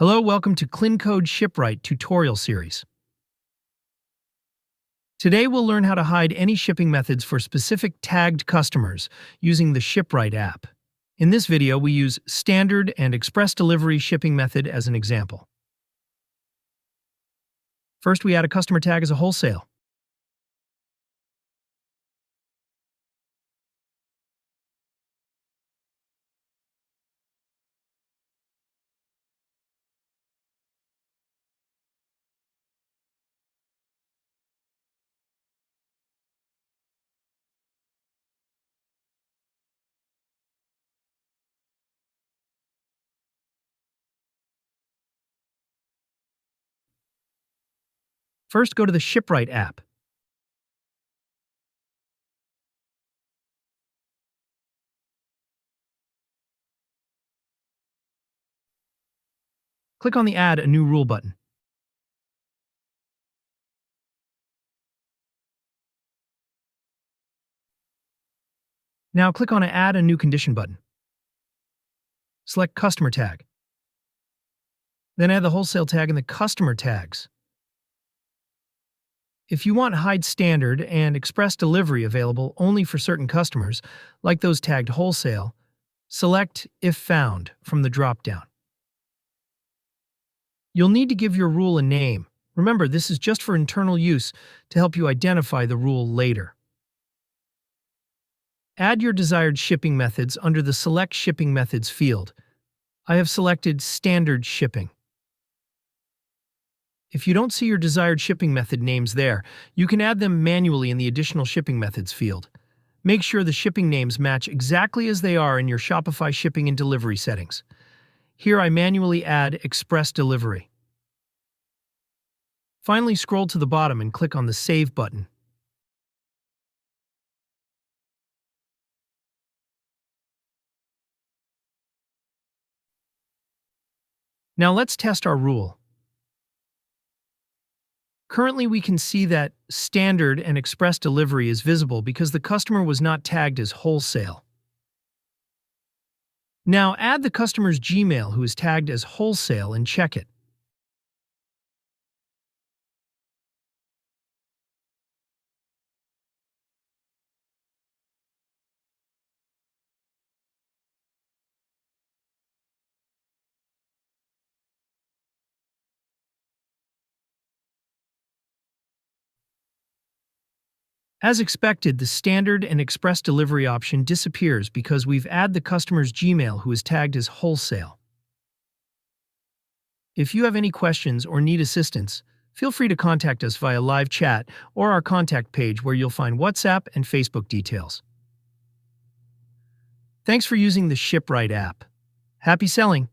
Hello, welcome to KlinKode ShipRight tutorial series. Today we'll learn how to hide any shipping methods for specific tagged customers using the ShipRight app. In this video, we use standard and express delivery shipping method as an example. First, we add a customer tag as a wholesale. First, go to the ShipRight app. Click on the Add a New Rule button. Now click on Add a New Condition button. Select Customer Tag. Then add the wholesale tag in the customer tags. If you want hide standard and express delivery available only for certain customers, like those tagged wholesale, select If Found from the drop-down. You'll need to give your rule a name. Remember, this is just for internal use to help you identify the rule later. Add your desired shipping methods under the Select Shipping Methods field. I have selected Standard Shipping. If you don't see your desired shipping method names there, you can add them manually in the Additional Shipping Methods field. Make sure the shipping names match exactly as they are in your Shopify shipping and delivery settings. Here I manually add Express Delivery. Finally, scroll to the bottom and click on the Save button. Now let's test our rule. Currently, we can see that standard and express delivery is visible because the customer was not tagged as wholesale. Now add the customer's Gmail who is tagged as wholesale and check it. As expected, the standard and express delivery option disappears because we've added the customer's Gmail who is tagged as wholesale. If you have any questions or need assistance, feel free to contact us via live chat or our contact page where you'll find WhatsApp and Facebook details. Thanks for using the ShipRight app. Happy selling!